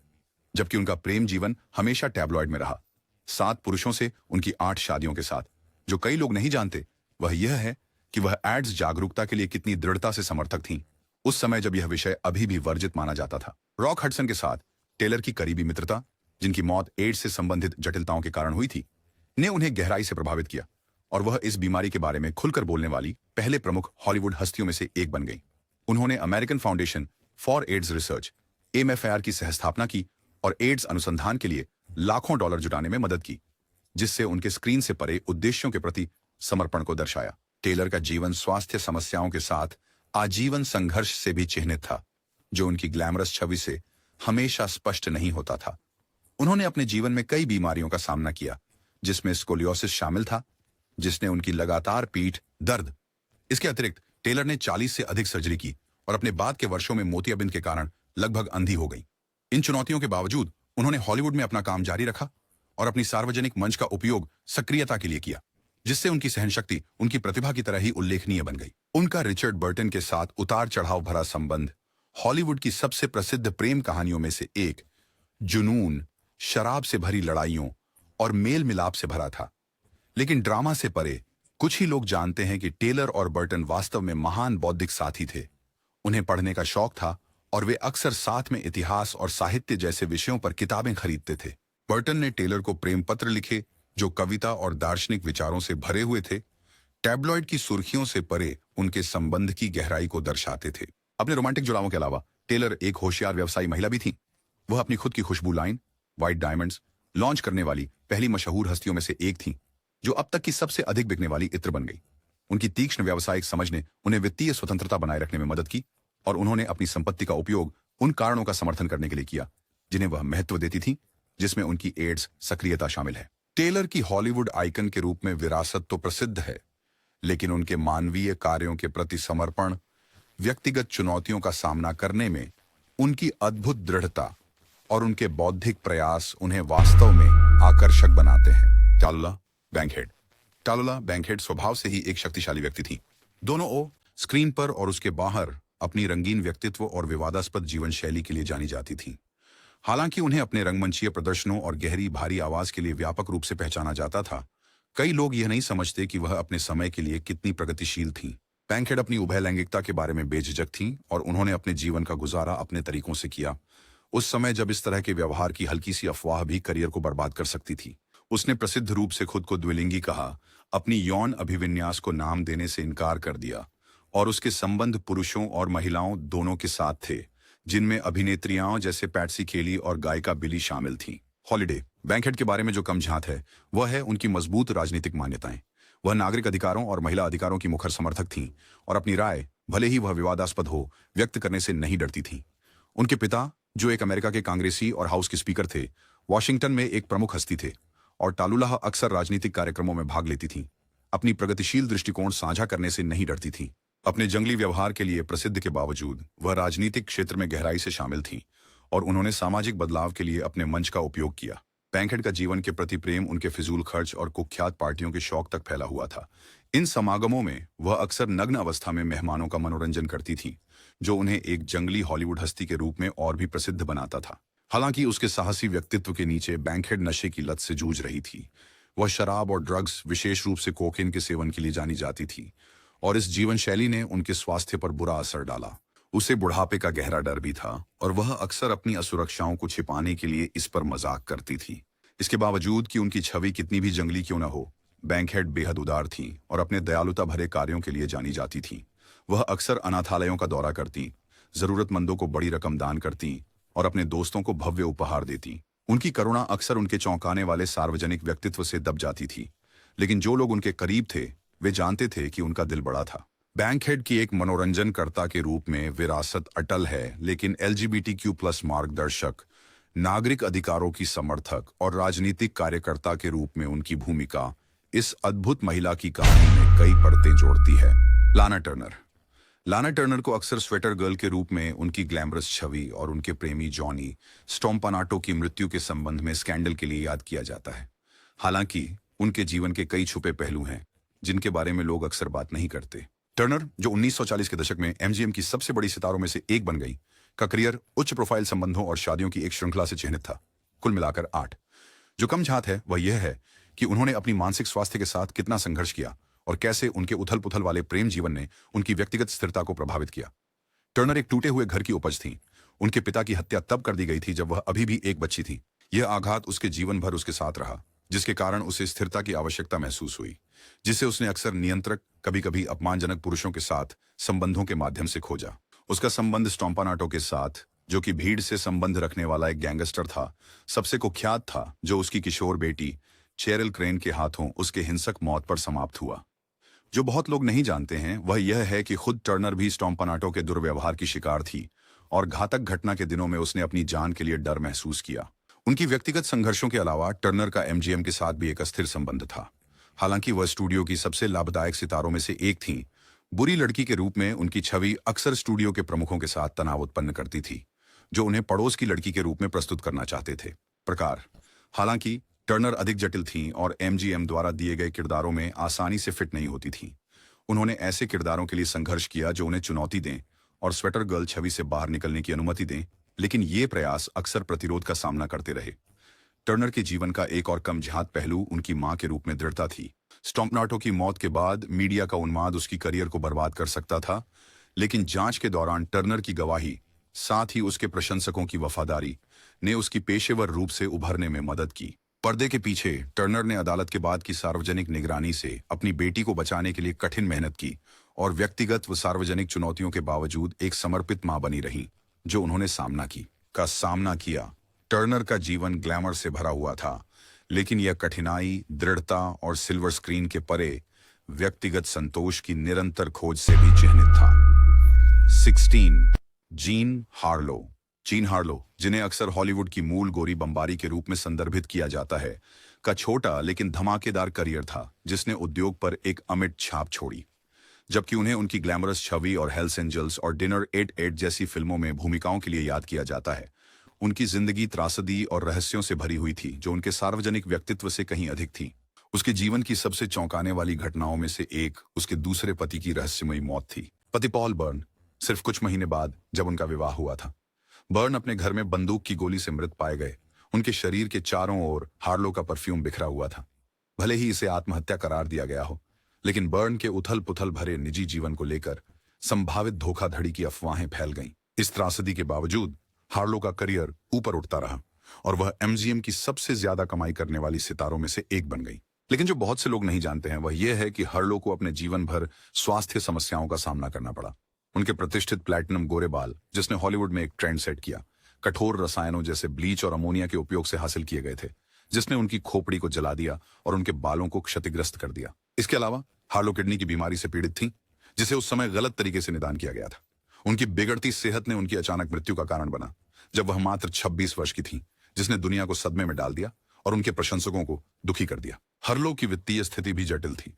C: जबकि उनका प्रेम जीवन हमेशा टैब्लॉइड में रहा, 7 पुरुषों से उनकी 8 शादियों के साथ, जो कई लोग नहीं जानते वह यह है कि वह एड्स जागरूकता के लिए कितनी दृढ़ता से समर्थक थीं, उस समय जब यह विषय अभी भी वर्जित माना जाता था। रॉक हडसन के साथ टेलर की करीबी मित्रता, जिनकी मौत एड्स से संबंधित जटिलताओं के कारण हुई थी, ने उन्हें गहराई से प्रभावित किया और वह इस बीमारी के बारे में खुलकर बोलने वाली पहले प्रमुख हॉलीवुड हस्तियों में से एक बन गई। उन्होंने American foundation for ads research (AMFAR) की सहस्थापना की और एड्स अनुसंधान के लिए लाखों डॉलर जुटाने में मदद की, जिससे उनके स्क्रीन से परे उद्देश्यों के प्रति समर्पण को दर्शाया। टेलर का जीवन स्वास्थ्य समस्याओं के साथ आजीवन संघर्ष से भी चिह्नित था, जो उनकी ग्लैमरस छवि से हमेशा स्पष्ट नहीं होता था। उन्होंने अपने जीवन में कई बीमारियों का सामना किया, जिसमें स्कोलियोसिस शामिल था, जिसने उनकी लगातार पीठ दर्द। इसके अतिरिक्त टेलर ने 40 से अधिक सर्जरी की और अपने बाद के वर्षों में मोतियाबिंद के कारण लगभग अंधी हो गई। इन चुनौतियों के बावजूद उन्होंने हॉलीवुड में अपना काम जारी रखा और अपनी सार्वजनिक मंच का उपयोग सक्रियता के लिए किया, जिससे उनकी सहनशक्ति उनकी प्रतिभा की तरह ही उल्लेखनीय बन गई। उनका रिचर्ड बर्टन के साथ उतार चढ़ाव भरा संबंध हॉलीवुड की सबसे प्रसिद्ध प्रेम कहानियों में से एक, जुनून, शराब से भरी लड़ाइयों और मेल मिलाप से भरा था। लेकिन ड्रामा से परे कुछ ही लोग जानते हैं कि टेलर और बर्टन वास्तव में महान बौद्धिक साथी थे। उन्हें पढ़ने का शौक था और वे अक्सर साथ में इतिहास और साहित्य जैसे विषयों पर किताबें खरीदते थे। बर्टन ने टेलर को प्रेम पत्र लिखे जो कविता और दार्शनिक विचारों से भरे हुए थे, टैब्लॉइड की सुर्खियों से परे उनके संबंध की गहराई को दर्शाते थे। अपने रोमांटिक जुड़ावों के अलावा टेलर एक होशियार व्यवसायी महिला भी थी। वह अपनी खुद की खुशबू लाइन व्हाइट डायमंड्स लॉन्च करने वाली पहली मशहूर हस्तियों में से एक थी, जो अब तक की सबसे अधिक बिकने वाली इत्र बन गई। उनकी तीक्ष्ण व्यावसायिक समझ ने उन्हें वित्तीय स्वतंत्रता बनाए रखने में मदद की और उन्होंने अपनी संपत्ति का उपयोग उन कारणों का समर्थन करने के लिए किया जिन्हें वह महत्व देती थी, जिसमें उनकी एड्स सक्रियता शामिल है। टेलर की हॉलीवुड आइकन के रूप में विरासत तो प्रसिद्ध है, लेकिन उनके मानवीय कार्यों के प्रति समर्पण, व्यक्तिगत चुनौतियों का सामना करने में उनकी अद्भुत दृढ़ता और उनके बौद्धिक प्रयास उन्हें वास्तव में आकर्षक बनाते हैं। टालुला बैंकहेड स्वभाव से ही एक शक्तिशाली व्यक्ति थी। दोनों ओ स्क्रीन पर और उसके बाहर अपनी रंगीन व्यक्तित्व और विवादास्पद जीवन शैली के लिए जानी जाती थी। हालांकि उन्हें अपने रंगमंचीय प्रदर्शनों और गहरी भारी आवाज के लिए व्यापक रूप से पहचाना जाता था, कई लोग यह नहीं समझते कि वह अपने समय के लिए कितनी प्रगतिशील थीं। बैंकहेड अपनी उभय लैंगिकता के बारे में बेझिझक थीं और उन्होंने अपने जीवन का गुजारा अपने तरीकों से किया, उस समय जब इस तरह के व्यवहार की हल्की सी अफवाह भी करियर को बर्बाद कर सकती थी। उसने प्रसिद्ध रूप से खुद को द्विलिंगी कहा, अपनी यौन अभिविन्यास को नाम देने से इनकार कर दिया और उसके संबंध पुरुषों और महिलाओं दोनों के साथ थे, जिनमें अभिनेत्रियां जैसे पैट्सी केली और गायिका बिली शामिल थीं। हॉलिडे बैंकहेड के बारे में जो कम झात है वह है उनकी मजबूत राजनीतिक मान्यताएं। वह नागरिक अधिकारों और महिला अधिकारों की मुखर समर्थक थीं और अपनी राय, भले ही वह विवादास्पद हो, व्यक्त करने से नहीं डरती थीं। उनके पिता, जो एक अमेरिका के कांग्रेसी और हाउस के स्पीकर थे, वॉशिंगटन में एक प्रमुख हस्ती थे और टालुलाह अक्सर राजनीतिक कार्यक्रमों में भाग लेती थीं। अपनी प्रगतिशील दृष्टिकोण साझा करने से नहीं डरती थीं। अपने जंगली व्यवहार के लिए प्रसिद्ध के बावजूद वह राजनीतिक क्षेत्र में गहराई से शामिल थीं और उन्होंने सामाजिक बदलाव के लिए अपने मंच का उपयोग किया। बैंकहेड का जीवन के प्रति प्रेम उनके फिजूल खर्च और कुख्यात पार्टियों के शौक तक फैला हुआ था। इन समागमों में वह अक्सर नग्न अवस्था में मेहमानों का मनोरंजन करती थीं, जो उन्हें एक जंगली हॉलीवुड हस्ती के रूप में और भी प्रसिद्ध बनाता था। हालांकि उसके साहसी व्यक्तित्व के नीचे बैंकहेड नशे की लत से जूझ रही थी। वह शराब और ड्रग्स, विशेष रूप से कोकेन के सेवन के लिए जानी जाती थी और इस जीवन शैली ने उनके स्वास्थ्य पर बुरा असर डाला। उसे बुढ़ापे का गहरा डर भी था और वह अक्सर अपनी असुरक्षाओं को छिपाने के लिए इस पर मजाक करती थी। इसके बावजूद कि उनकी छवि कितनी भी जंगली क्यों न हो, बैंकहेड बेहद उदार थीं और अपने दयालुता भरे कार्यों के लिए जानी जाती थीं। वह अक्सर अनाथालयों का दौरा करती, जरूरतमंदों को बड़ी रकम दान करती और अपने दोस्तों को भव्य उपहार देती। उनकी करुणा अक्सर उनके चौंकाने वाले सार्वजनिक व्यक्तित्व से दब जाती थी, लेकिन जो लोग उनके करीब थे वे जानते थे कि उनका दिल बड़ा था। बैंकहेड की एक मनोरंजनकर्ता के रूप में विरासत अटल है, लेकिन LGBTQ+ मार्गदर्शक, नागरिक अधिकारों की समर्थक और राजनीतिक कार्यकर्ता के रूप में उनकी भूमिका इस अद्भुत महिला की कहानी में कई परतें जोड़ती है। लाना टर्नर को अक्सर स्वेटर गर्ल के रूप में उनकी ग्लैमरस छवि और उनके प्रेमी जॉनी स्टोम्पानाटो की मृत्यु के संबंध में स्कैंडल के लिए याद किया जाता है। हालांकि उनके जीवन के कई छुपे पहलू हैं जिनके बारे में लोग अक्सर बात नहीं करते। टर्नर, जो 1940 के दशक में MGM की सबसे बड़ी सितारों में से एक बन गई, का करियर उच्च प्रोफाइल संबंधों और शादियों की एक श्रृंखला से चिह्नित था, कुल मिलाकर 8। जो कम झात है वह यह है कि उन्होंने अपनी मानसिक स्वास्थ्य के साथ कितना संघर्ष किया और कैसे उनके उथल पुथल वाले प्रेम जीवन ने उनकी व्यक्तिगत स्थिरता को प्रभावित किया। टर्नर एक टूटे हुए घर की उपज थी। उनके पिता की हत्या तब कर दी गई थी जब वह अभी भी एक बच्ची थी। यह आघात उसके जीवन भर उसके साथ रहा, जिसके कारण उसे स्थिरता की आवश्यकता महसूस हुई, जिसे उसने अक्सर नियंत्रक, कभी कभी अपमानजनक पुरुषों के साथ संबंधों के माध्यम से खोजा। उसका संबंध स्टोम्पानाटो के साथ, जो कि भीड़ से संबंध रखने वाला एक गैंगस्टर था, सबसे कुख्यात था, जो उसकी किशोर बेटी चेरिल क्रेन के हाथों उसके हिंसक मौत पर समाप्त हुआ। जो बहुत लोग नहीं जानते हैं वह यह है कि खुद टर्नर भी स्टोम्पानाटो के दुर्व्यवहार की शिकार थी और घातक घटना के दिनों में उसने अपनी जान के लिए डर महसूस किया। उनकी व्यक्तिगत संघर्षों के अलावा टर्नर का MGM के साथ भी एक अस्थिर संबंध था। हालांकि वह स्टूडियो की सबसे लाभदायक सितारों में से एक थी, बुरी लड़की के रूप में उनकी छवि अक्सर स्टूडियो के प्रमुखों के साथ तनाव उत्पन्न करती थी, जो उन्हें पड़ोस की लड़की के रूप में प्रस्तुत करना चाहते थे। प्रकार, हालांकि टर्नर अधिक जटिल थीं और MGM द्वारा दिए गए किरदारों में आसानी से फिट नहीं होती थीं। उन्होंने ऐसे किरदारों के लिए संघर्ष किया जो उन्हें चुनौती दें और स्वेटर गर्ल छवि से बाहर निकलने की अनुमति दें, लेकिन ये प्रयास अक्सर प्रतिरोध का सामना करते रहे। टर्नर के जीवन का एक और कम झात पहलू उनकी मां के रूप में दृढ़ता थी। स्टोम्पानाटो की मौत के बाद मीडिया का उन्माद उसकी करियर को बर्बाद कर सकता था, लेकिन जांच के दौरान टर्नर की गवाही, साथ ही उसके प्रशंसकों की वफादारी ने उसकी पेशेवर रूप से उभरने में मदद की। पर्दे के पीछे टर्नर ने अदालत के बाद की सार्वजनिक निगरानी से अपनी बेटी को बचाने के लिए कठिन मेहनत की और व्यक्तिगत व सार्वजनिक चुनौतियों के बावजूद एक समर्पित मां बनी रही, जो उन्होंने सामना किया। टर्नर का जीवन ग्लैमर से भरा हुआ था, लेकिन यह कठिनाई, दृढ़ता और सिल्वर स्क्रीन के परे व्यक्तिगत संतोष की निरंतर खोज से भी चिह्नित था। 16. जीन हार्लो, जिन्हें अक्सर हॉलीवुड की मूल गोरी बम्बारी के रूप में संदर्भित किया जाता है, का छोटा लेकिन धमाकेदार करियर था, जिसने उद्योग पर एक अमिट छाप छोड़ी। जबकि उन्हें उनकी ग्लैमरस छवि और हेल्स एंजल्स और डिनर 8 जैसी फिल्मों में भूमिकाओं के लिए याद किया जाता है, उनकी जिंदगी त्रासदी और रहस्यों से भरी हुई थी जो उनके सार्वजनिक व्यक्तित्व से कहीं अधिक थी। उसके जीवन की सबसे चौंकाने वाली घटनाओं में से एक उसके दूसरे पति की रहस्यमयी मौत थी। पति पॉल बर्न सिर्फ कुछ महीने बाद जब उनका विवाह हुआ था, बर्न अपने घर में बंदूक की गोली से मृत पाए गए। उनके शरीर के चारों ओर हार्लो का परफ्यूम बिखरा हुआ था। भले ही इसे आत्महत्या करार दिया गया हो, लेकिन बर्न के उथल पुथल भरे निजी जीवन को लेकर संभावित धोखाधड़ी की अफवाहें फैल गईं। इस त्रासदी के बावजूद हार्लो का करियर ऊपर उठता रहा और वह एमजीएम की सबसे ज्यादा कमाई करने वाली सितारों में से एक बन गई। लेकिन जो बहुत से लोग नहीं जानते हैं वह यह है कि हार्लो को अपने जीवन भर स्वास्थ्य समस्याओं का सामना करना पड़ा। उनके प्रतिष्ठित प्लैटिनम गोरे बाल, जिसने हॉलीवुड में एक ट्रेंड सेट किया, कठोर रसायनों जैसे ब्लीच और अमोनिया के उपयोग से हासिल किए गए थे, जिसने उनकी खोपड़ी को जला दिया और उनके बालों को क्षतिग्रस्त कर दिया। इसके अलावा हार्लो किडनी की बीमारी से पीड़ित थी, जिसे उस समय गलत तरीके से निदान किया गया था। उनकी बिगड़ती सेहत ने उनकी अचानक मृत्यु का कारण बना जब वह मात्र 26 वर्ष की थी, जिसने दुनिया को सदमे में डाल दिया और उनके प्रशंसकों को दुखी कर दिया। हार्लो की वित्तीय स्थिति भी जटिल थी।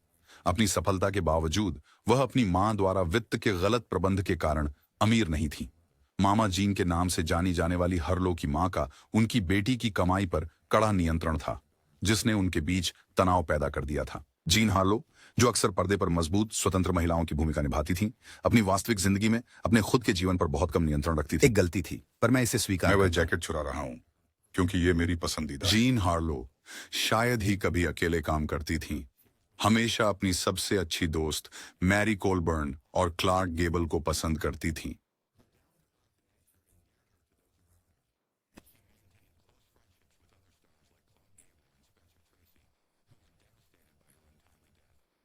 C: अपनी सफलता के बावजूद वह अपनी मां द्वारा वित्त के गलत प्रबंध के कारण अमीर नहीं थी। मामा जीन के नाम से जानी जाने वाली हार्लो की मां का उनकी बेटी की कमाई पर कड़ा नियंत्रण था, जिसने उनके बीच तनाव पैदा कर दिया था। जीन हार्लो, जो अक्सर पर्दे पर मजबूत स्वतंत्र महिलाओं की भूमिका निभाती थी, अपनी वास्तविक जिंदगी में अपने खुद के जीवन पर बहुत कम नियंत्रण रखती थी।
D: एक गलती थी, पर मैं इसे स्वीकार
C: मैं वह
D: करता हूं।
C: जैकेट चुरा रहा हूं क्योंकि ये मेरी पसंदीदा। जीन हार्लो शायद ही कभी अकेले काम करती थी। हमेशा अपनी सबसे अच्छी दोस्त मैरी कोलबर्न और क्लार्क गेबल को पसंद करती थी।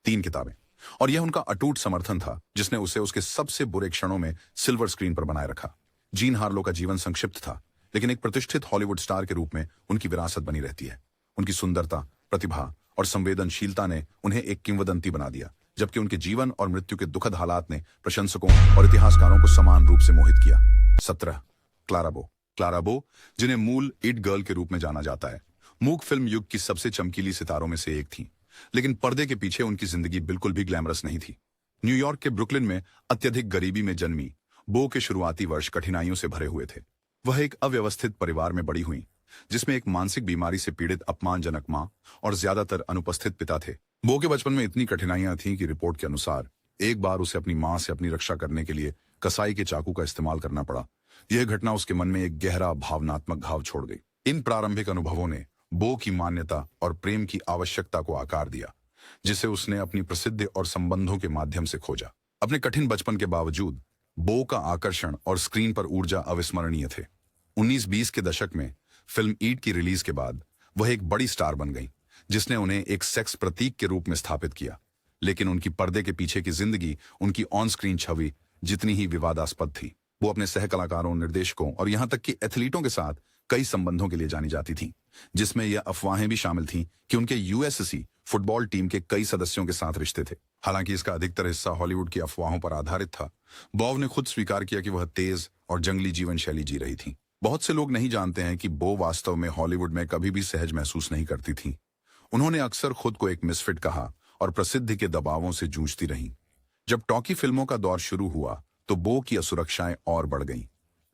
C: तीन किताबें, और यह उनका अटूट समर्थन था जिसने उसे उसके सबसे बुरे क्षणों में सिल्वर स्क्रीन पर बनाए रखा। जीन हार्लो का जीवन संक्षिप्त था, लेकिन एक प्रतिष्ठित हॉलीवुड स्टार के रूप में उनकी विरासत बनी रहती है। उनकी सुंदरता, प्रतिभा और संवेदनशीलता ने उन्हें एक किंवदंती बना दिया, जबकि उनके जीवन और मृत्यु के दुखद हालात ने प्रशंसकों और इतिहासकारों को समान रूप से मोहित किया। 17 क्लारा बो, जिन्हें मूल इट गर्ल के रूप में जाना जाता है, मूक फिल्म युग की सबसे चमकीली सितारों में से एक थी, लेकिन पर्दे के पीछे उनकी जिंदगी बिल्कुल भी ग्लैमरस नहीं थी। न्यूयॉर्क के ब्रुकलिन में अत्यधिक गरीबी में जन्मी बो के शुरुआती वर्ष कठिनाइयों से भरे हुए थे। वह एक अव्यवस्थित परिवार में बड़ी हुई, जिसमें एक मानसिक बीमारी से पीड़ित अपमानजनक मां और ज्यादातर अनुपस्थित पिता थे। बो के बचपन में इतनी कठिनाइयां थीं कि रिपोर्ट के अनुसार एक बार उसे अपनी मां से अपनी रक्षा करने के लिए कसाई के चाकू का इस्तेमाल करना पड़ा। यह घटना उसके मन में एक गहरा भावनात्मक घाव छोड़ गई। इन प्रारंभिक अनुभवों ने बो की मान्यता और प्रेम की आवश्यकता को आकार दिया, जिसे उसने अपनी प्रसिद्धि और संबंधों के माध्यम से खोजा। अपने कठिन बचपन के बावजूद बो का आकर्षण और स्क्रीन पर ऊर्जा अविस्मरणीय थे। 1920 के दशक में फिल्म ईट की रिलीज के बाद वह एक बड़ी स्टार बन गई, जिसने उन्हें एक सेक्स प्रतीक के रूप में स्थापित किया। लेकिन उनकी पर्दे के पीछे की जिंदगी उनकी ऑन स्क्रीन छवि जितनी ही विवादास्पद थी। वो अपने सह कलाकारों, निर्देशकों और यहां तक कि एथलीटों के साथ कई संबंधों के लिए जानी जाती थी, जिसमें यह अफवाहें भी शामिल थीं कि उनके यूएससी फुटबॉल टीम के कई सदस्यों के साथ रिश्ते थे। हालांकि इसका अधिकतर हिस्सा हॉलीवुड की अफवाहों पर आधारित था। बो ने खुद स्वीकार किया कि वह तेज और जंगली जीवन शैली जी रही थी। बहुत से लोग नहीं जानते हैं कि बो वास्तव में हॉलीवुड में कभी भी सहज महसूस नहीं करती थी। उन्होंने अक्सर खुद को एक मिसफिट कहा और प्रसिद्धि के दबावों से जूझती रहीं। जब टॉकी फिल्मों का दौर शुरू हुआ तो बो की असुरक्षाएं और बढ़ गईं।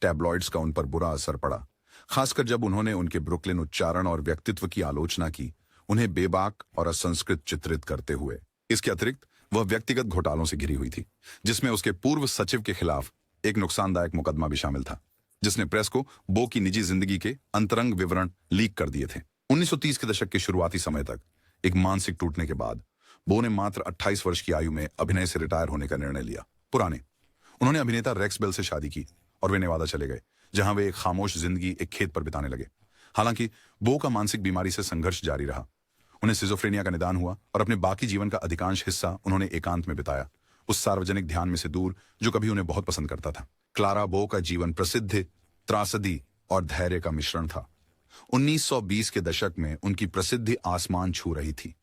C: टैब्लॉइड्स का उन पर बुरा असर पड़ा, खासकर जब उन्होंने उनके ब्रुकलिन उच्चारण और व्यक्तित्व की आलोचना की, उन्हें बेबाक और असंस्कृत चित्रित करते हुए। इसके अतिरिक्त वह व्यक्तिगत घोटालों से घिरी हुई थी, जिसमें उसके पूर्व सचिव के खिलाफ एक नुकसानदायक मुकदमा भी शामिल था, जिसने प्रेस को बो की निजी जिंदगी के अंतरंग विवरण लीक कर दिए थे। 1930 के दशक के शुरुआती समय तक एक मानसिक टूटने के बाद बो ने मात्र 28 वर्ष की आयु में अभिनय से रिटायर होने का निर्णय लिया। उन्होंने अभिनेता रेक्स बेल से शादी की और वे नेवादा चले गए, जहां वे एक खामोश जिंदगी एक खेत पर बिताने लगे। हालांकि बो का मानसिक बीमारी से संघर्ष जारी रहा। उन्हें सिजोफ्रेनिया का निदान हुआ और अपने बाकी जीवन का अधिकांश हिस्सा उन्होंने एकांत में बिताया, उस सार्वजनिक ध्यान में से दूर जो कभी उन्हें बहुत पसंद करता था। क्लारा बो का जीवन प्रसिद्धि, त्रासदी और धैर्य का मिश्रण था। 1920 के दशक में उनकी प्रसिद्धि आसमान छू रही थी,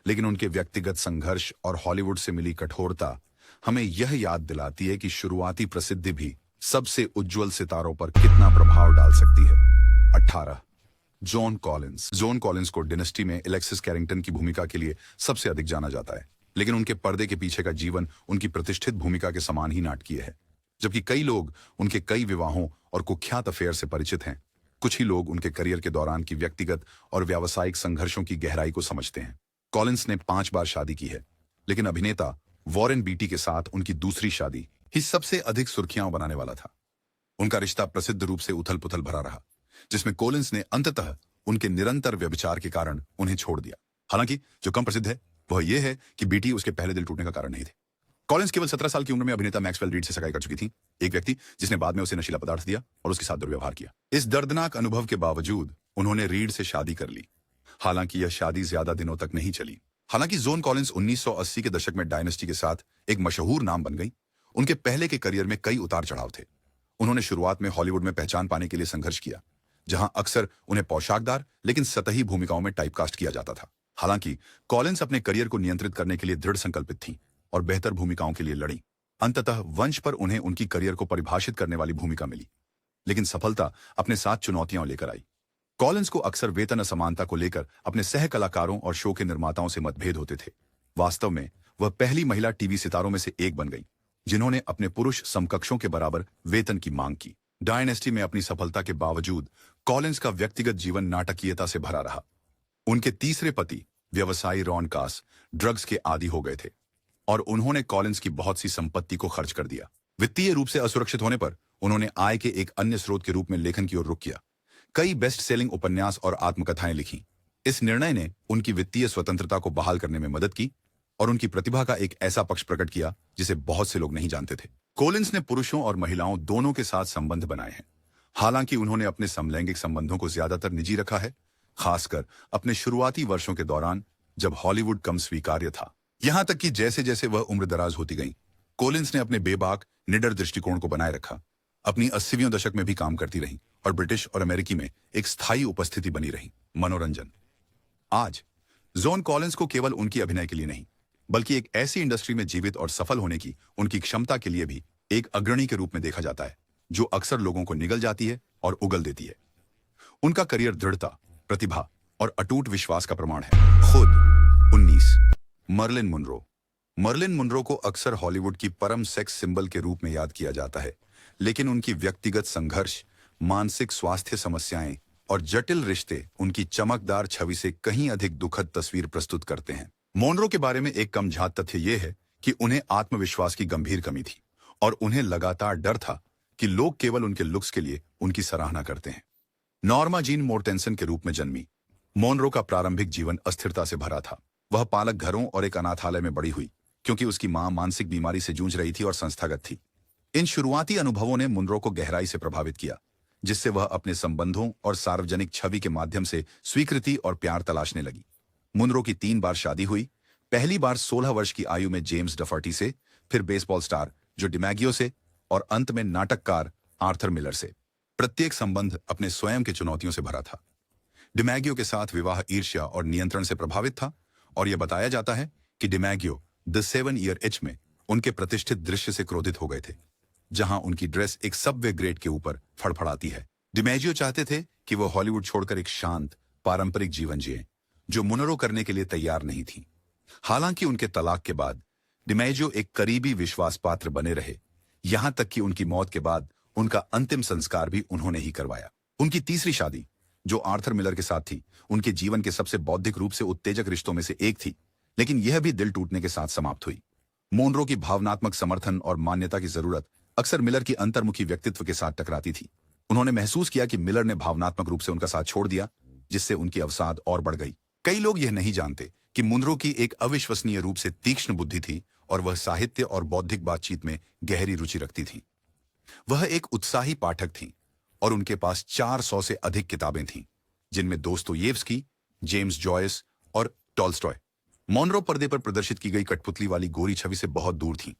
C: लेकिन उनके व्यक्तिगत संघर्ष और हॉलीवुड से मिली कठोरता हमें यह याद दिलाती है कि शुरुआती प्रसिद्धि भी सबसे उज्जवल सितारों पर कितना प्रभाव डाल सकती है। 18 जॉन कॉलिंस को डिनेस्टी में एलेक्सिस कैरिंगटन की भूमिका के लिए सबसे अधिक जाना जाता है, लेकिन उनके पर्दे के पीछे का जीवन उनकी प्रतिष्ठित भूमिका के समान ही नाटकीय है। जबकि कई लोग उनके कई विवाहों और कुख्यात अफेयर से परिचित हैं, कुछ ही लोग उनके करियर के दौरान की व्यक्तिगत और व्यावसायिक संघर्षों की गहराई को समझते हैं। कॉलिंस ने 5 बार शादी की है, लेकिन अभिनेता वॉरेन बीटी के साथ उनकी दूसरी शादी ही सबसे अधिक सुर्खियां बनाने वाला था। उनका रिश्ता प्रसिद्ध रूप से उथल पुथल भरा रहा, जिसमें कॉलिंस ने अंततः उनके निरंतर व्यभिचार के कारण उन्हें छोड़ दिया। हालांकि जो कम प्रसिद्ध है वह यह है कि बीटी उसके पहले दिल टूटने का कारण नहीं थे। कॉलिंस केवल 17 साल की उम्र में अभिनेता मैक्सवेल रीड से सगाई कर चुकी थी, एक व्यक्ति जिसने बाद में उसे नशीला पदार्थ दिया और उसके साथ दुर्व्यवहार किया। इस दर्दनाक अनुभव के बावजूद उन्होंने रीड से शादी कर ली। हालांकि यह शादी ज्यादा दिनों तक नहीं चली। हालांकि जोन कॉलिंस 1980 के दशक में डायनेस्टी के साथ एक मशहूर नाम बन गई, उनके पहले के करियर में कई उतार चढ़ाव थे। उन्होंने शुरुआत में हॉलीवुड में पहचान पाने के लिए संघर्ष किया, जहां अक्सर उन्हें पोशाकदार लेकिन सतही भूमिकाओं में टाइपकास्ट किया जाता था। हालांकि कॉलिंस अपने करियर को नियंत्रित करने के लिए दृढ़ संकल्पित थी और बेहतर भूमिकाओं के लिए लड़ी। अंततः वंश पर उन्हें उनकी करियर को परिभाषित करने वाली भूमिका मिली, लेकिन सफलता अपने साथ चुनौतियां लेकर आई। कॉलिंस को अक्सर वेतन असमानता को लेकर अपने सह कलाकारों और शो के निर्माताओं से मतभेद होते थे। वास्तव में वह पहली महिला टीवी सितारों में से एक बन गई जिन्होंने अपने पुरुष समकक्षों के बराबर वेतन की मांग की। डायनेस्टी में अपनी सफलता के बावजूद कॉलिंस का व्यक्तिगत जीवन नाटकीयता से भरा रहा। उनके तीसरे पति व्यवसायी रॉन कास ड्रग्स के आदी हो गए थे और उन्होंने कॉलिंस की बहुत सी संपत्ति को खर्च कर दिया। वित्तीय रूप से असुरक्षित होने पर उन्होंने आय के एक अन्य स्रोत के रूप में लेखन की ओर रुख किया। कई बेस्ट सेलिंग उपन्यास और आत्मकथाएं लिखी। इस निर्णय ने उनकी वित्तीय स्वतंत्रता को बहाल करने में मदद की और उनकी प्रतिभा का एक ऐसा पक्ष प्रकट किया जिसे बहुत से लोग नहीं जानते थे। कॉलिंस ने पुरुषों और महिलाओं दोनों के साथ संबंध बनाए हैं। हालांकि उन्होंने अपने समलैंगिक संबंधों को ज्यादातर निजी रखा है, खासकर अपने शुरुआती वर्षों के दौरान जब हॉलीवुड कम स्वीकार्य था। यहां तक कि जैसे जैसे वह उम्र दराज होती गई, कॉलिंस ने अपने बेबाक निडर दृष्टिकोण को बनाए रखा। अपनी 80वीं दशक में भी काम करती रही और ब्रिटिश और अमेरिकी में एक स्थायी उपस्थिति बनी रही। मनोरंजन। आज जोन कॉलिंस को केवल उनकी अभिनय के लिए नहीं, बल्कि एक ऐसी इंडस्ट्री में जीवित और सफल होने की उनकी क्षमता के लिए भी एक अग्रणी के रूप में देखा जाता है, जो अक्सर लोगों को निगल जाती है और उगल देती है। उनका करियर दृढ़ता, प्रतिभा और अटूट विश्वास का प्रमाण है। खुद 19 मर्लिन मुनरो। मर्लिन मुनरो को अक्सर हॉलीवुड की परम सेक्स सिंबल के रूप में याद किया जाता है, लेकिन उनकी व्यक्तिगत संघर्ष, मानसिक स्वास्थ्य समस्याएं और जटिल रिश्ते उनकी चमकदार छवि से कहीं अधिक दुखद तस्वीर प्रस्तुत करते हैं। मोनरो के बारे में एक कम झात तथ्य यह है कि उन्हें आत्मविश्वास की गंभीर कमी थी और उन्हें लगातार डर था कि लोग केवल उनके लुक्स के लिए उनकी सराहना करते हैं। नॉर्मा जीन मोर्टेंसन के रूप में जन्मी, मोनरो का प्रारंभिक जीवन अस्थिरता से भरा था। वह पालक घरों और एक अनाथालय में बड़ी हुई क्योंकि उसकी मां मानसिक बीमारी से जूझ रही थी और संस्थागत थी। इन शुरुआती अनुभवों ने मुनरो को गहराई से प्रभावित किया, जिससे वह अपने संबंधों और सार्वजनिक छवि के माध्यम से स्वीकृति और प्यार तलाशने लगी। मुनरो की 3 बार शादी हुई, पहली बार 16 वर्ष की आयु में जेम्स डफर्टी से, फिर बेसबॉल स्टार जो डिमैगियो से और अंत में नाटककार आर्थर मिलर से। प्रत्येक संबंध अपने स्वयं के चुनौतियों से भरा था। डिमैगियो के साथ विवाह ईर्ष्या और नियंत्रण से प्रभावित था और यह बताया जाता है कि डिमैगियो द 7 ईयर इच में उनके प्रतिष्ठित दृश्य से क्रोधित हो गए थे, जहां उनकी ड्रेस एक सबवे ग्रेड के ऊपर फड़फड़ाती है। डिमैगियो चाहते थे कि वो हॉलीवुड छोड़कर एक शांत, पारंपरिक जीवन जिए, जो मुनरो करने के लिए तैयार नहीं थी। हालांकि उनके तलाक के बाद डिमैगियो एक करीबी विश्वास पात्र बने रहे, यहां तक कि उनकी मौत के बाद उनका अंतिम संस्कार भी उन्होंने ही करवाया। उनकी तीसरी शादी, जो आर्थर मिलर के साथ थी, उनके जीवन के सबसे बौद्धिक रूप से उत्तेजक रिश्तों में से एक थी, लेकिन यह भी दिल टूटने के साथ समाप्त हुई। मोनरो की भावनात्मक समर्थन और मान्यता की जरूरत अक्सर मिलर की अंतर्मुखी व्यक्तित्व के साथ टकराती थी। उन्होंने महसूस किया कि मिलर ने भावनात्मक रूप से उनका साथ छोड़ दिया, जिससे उनकी अवसाद और बढ़ गई। कई लोग यह नहीं जानते कि मुनरो की एक अविश्वसनीय रूप से तीक्ष्ण बुद्धि थी और वह साहित्य और बौद्धिक बातचीत में गहरी रुचि रखती थी। वह एक उत्साही पाठक थीं और उनके पास 400 से अधिक किताबें थीं, जिनमें दोस्तोयेव्स्की, जेम्स जॉयस और टॉल्स्टॉय। मोनरो पर्दे पर प्रदर्शित की गई कठपुतली वाली गोरी छवि से बहुत दूर थीं।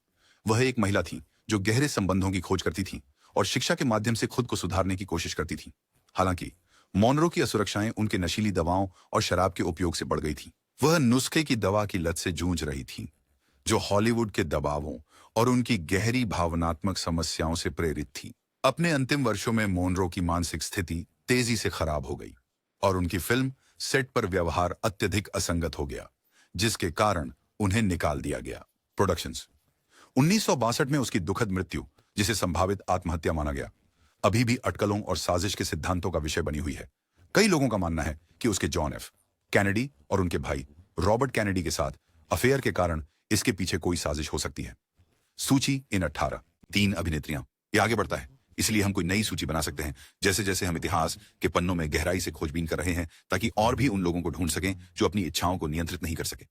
C: वह एक महिला थीं जो गहरे संबंधों की खोज करती थीं और शिक्षा के माध्यम से खुद को सुधारने की कोशिश करती थीं। हालांकि मोनरो की असुरक्षाएं उनके नशीली दवाओं और शराब के उपयोग से बढ़ गई थीं। वह नुस्खे की दवा की लत से जूझ रही थीं, जो हॉलीवुड के दबावों और उनकी गहरी भावनात्मक समस्याओं से प्रेरित थी। अपने अंतिम वर्षों में मोनरो की मानसिक स्थिति तेजी से खराब हो गई और उनकी फिल्म सेट पर व्यवहार अत्यधिक असंगत हो गया, जिसके कारण उन्हें निकाल दिया गया। प्रोडक्शंस। 1962 में उसकी दुखद मृत्यु, जिसे संभावित आत्महत्या माना गया, अभी भी अटकलों और साजिश के सिद्धांतों का विषय बनी हुई है। कई लोगों का मानना है कि उसके जॉन एफ कैनेडी और उनके भाई रॉबर्ट कैनेडी के साथ अफेयर के कारण इसके पीछे कोई साजिश हो सकती है। सूची इन 18 3 अभिनेत्रियां। ये आगे बढ़ता है, इसलिए हम कोई नई सूची बना सकते हैं जैसे जैसे हम इतिहास के पन्नों में गहराई से खोजबीन कर रहे हैं, ताकि और भी उन लोगों को ढूंढ सकें जो अपनी इच्छाओं को नियंत्रित नहीं कर सके।